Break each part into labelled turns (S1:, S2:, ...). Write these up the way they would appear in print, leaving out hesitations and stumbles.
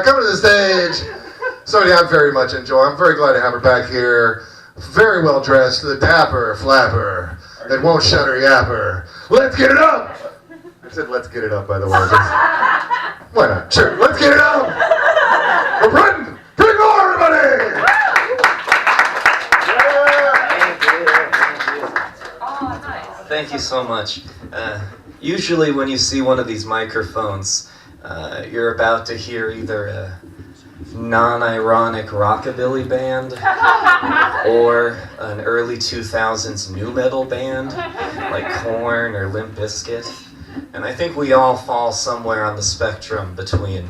S1: Come to the stage, somebody I very much enjoy. I'm very glad to have her back here. Very well dressed, the dapper flapper that won't shut her yapper. Let's get it up! I said let's get it up, by the way. Why not? Sure, let's get it up! For Breton Prigmore, everybody!
S2: Thank you so much. Usually when you see one of these microphones, you're about to hear either a non-ironic rockabilly band or an early 2000s nu metal band like Korn or Limp Bizkit. And I think we all fall somewhere on the spectrum between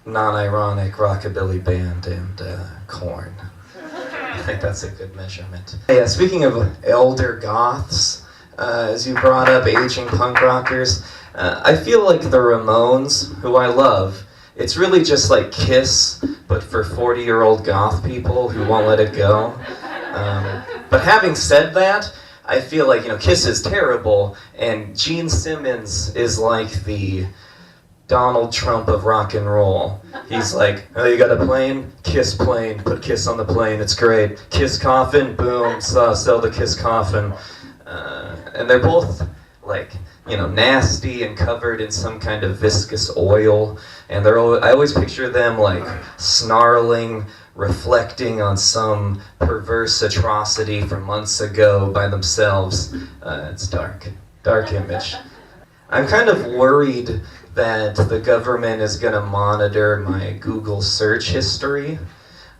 S2: non-ironic rockabilly band and Korn. I think that's a good measurement. Yeah, speaking of elder goths, as you brought up aging punk rockers, I feel like the Ramones, who I love, it's really just like Kiss, but for 40-year-old goth people who won't let it go. But having said that, I feel like, Kiss is terrible, and Gene Simmons is like the Donald Trump of rock and roll. He's like, oh, you got a plane? Kiss plane. Put Kiss on the plane. It's great. Kiss coffin? Boom. Sell the Kiss coffin. And they're both like, nasty and covered in some kind of viscous oil. And I always picture them like snarling, reflecting on some perverse atrocity from months ago by themselves. It's dark image. I'm kind of worried that the government is going to monitor my Google search history.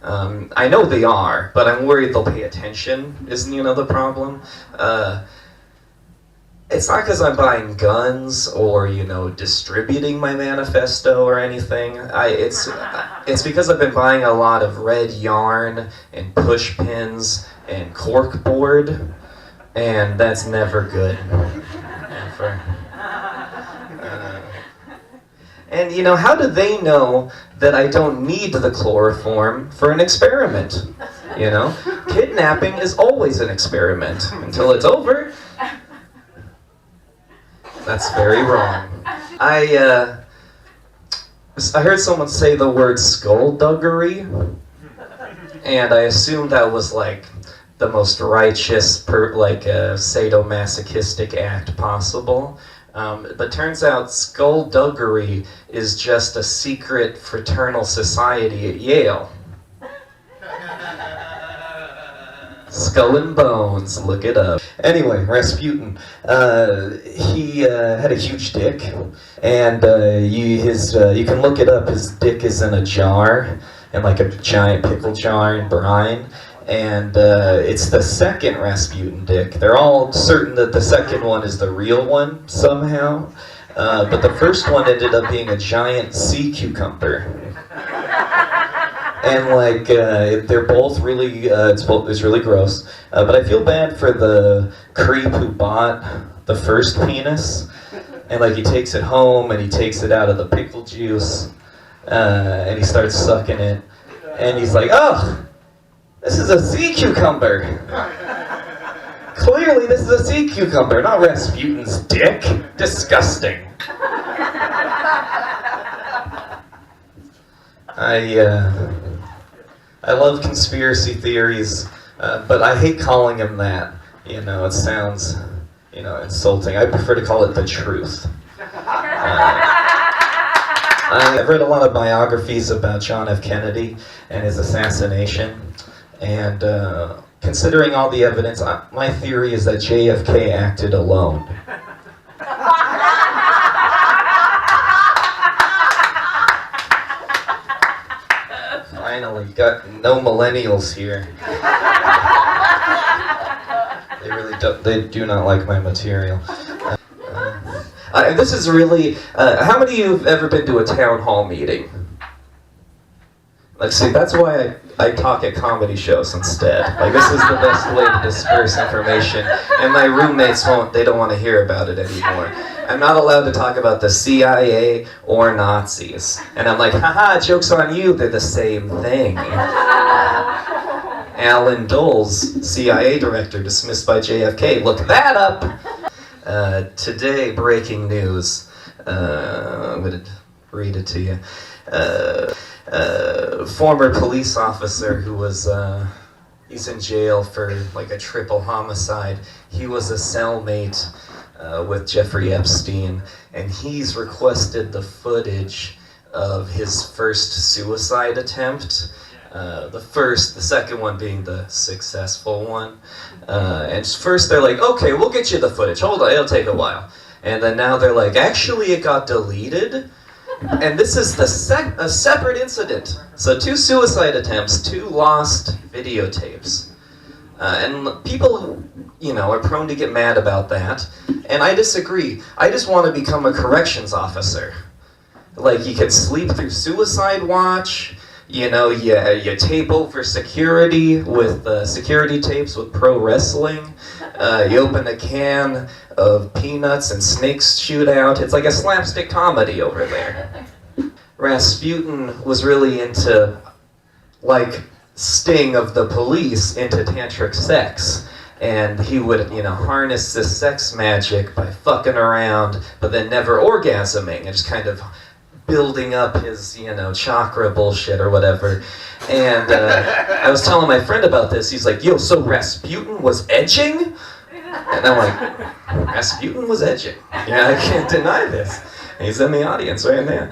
S2: I know they are, but I'm worried they'll pay attention, isn't the problem? It's not because I'm buying guns or, distributing my manifesto or anything. It's because I've been buying a lot of red yarn and push pins and corkboard, and that's never good. Never. And how do they know that I don't need the chloroform for an experiment? Kidnapping is always an experiment until it's over. That's very wrong. I heard someone say the word skullduggery, and I assumed that was like the most righteous, sadomasochistic act possible. But turns out skullduggery is just a secret fraternal society at Yale. Skull and Bones, look it up. Anyway, Rasputin, he had a huge dick, and you can look it up. His dick is in a jar, in like a giant pickle jar in brine, and it's the second Rasputin dick. They're all certain that the second one is the real one somehow, but the first one ended up being a giant sea cucumber. And they're both really, it's really gross. But I feel bad for the creep who bought the first penis, and he takes it home and he takes it out of the pickle juice, and he starts sucking it, and he's like, oh, this is a sea cucumber. Clearly this is a sea cucumber, not Rasputin's dick. Disgusting. I love conspiracy theories, but I hate calling them that. It sounds, insulting. I prefer to call it the truth. I've read a lot of biographies about John F. Kennedy and his assassination, and considering all the evidence, my theory is that JFK acted alone. Finally, got no millennials here. They do not like my material. This is really, how many of you have ever been to a town hall meeting? See, that's why I talk at comedy shows instead. This is the best way to disperse information, and my roommates they don't want to hear about it anymore. I'm not allowed to talk about the CIA or Nazis. And I'm like, haha, joke's on you, they're the same thing. Alan Dulles, CIA director, dismissed by JFK. Look that up! Today, breaking news. I'm going to read it to you. Former police officer who was, he's in jail for like a triple homicide. He was a cellmate with Jeffrey Epstein, and he's requested the footage of his first suicide attempt. The second one being the successful one. And first they're like, okay, we'll get you the footage. Hold on, it'll take a while. And then now they're like, actually it got deleted. And this is a separate incident. So 2 suicide attempts, 2 lost videotapes. And people, are prone to get mad about that. And I disagree. I just want to become a corrections officer. Like, you can sleep through Suicide Watch. You tape over security with security tapes with pro wrestling. You open a can of peanuts and snakes shoot out. It's like a slapstick comedy over there. Rasputin was really into, like, sting of the police into tantric sex. And he would, harness this sex magic by fucking around, but then never orgasming, and just kind of building up his, chakra bullshit or whatever. And I was telling my friend about this. He's like, yo, so Rasputin was edging? And I'm like, Rasputin was edging. Yeah, I can't deny this. He's in the audience right now.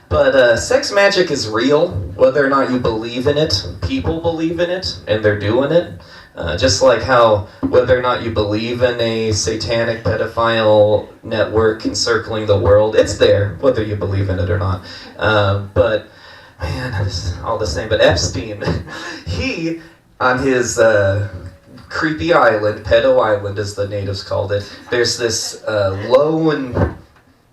S2: But sex magic is real, whether or not you believe in it. People believe in it, and they're doing it. Just like how, whether or not you believe in a satanic pedophile network encircling the world, it's there, whether you believe in it or not. But, man, it's all the same. But Epstein, he, on his creepy island, pedo island as the natives called it, there's this lone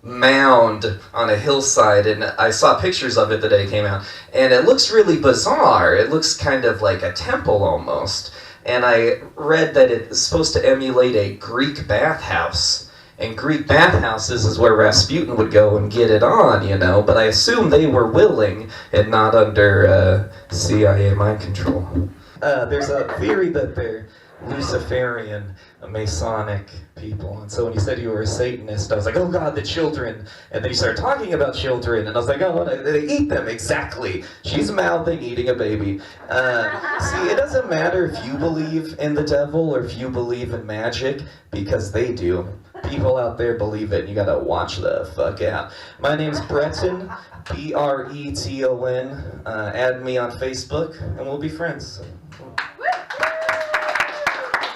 S2: mound on a hillside, and I saw pictures of it the day it came out, and it looks really bizarre. It looks kind of like a temple almost. And I read that it's supposed to emulate a Greek bathhouse. And Greek bathhouses is where Rasputin would go and get it on, but I assume they were willing and not under CIA mind control. There's a theory that they're Luciferian, Masonic people. And so when you said you were a Satanist, I was like, oh God, the children. And then you started talking about children, and I was like, oh, they eat them, exactly. She's mouthing, eating a baby. See, it doesn't matter if you believe in the devil or if you believe in magic, because they do. People out there believe it, and you gotta watch the fuck out. My name's Breton, Breton. Add me on Facebook, and we'll be friends.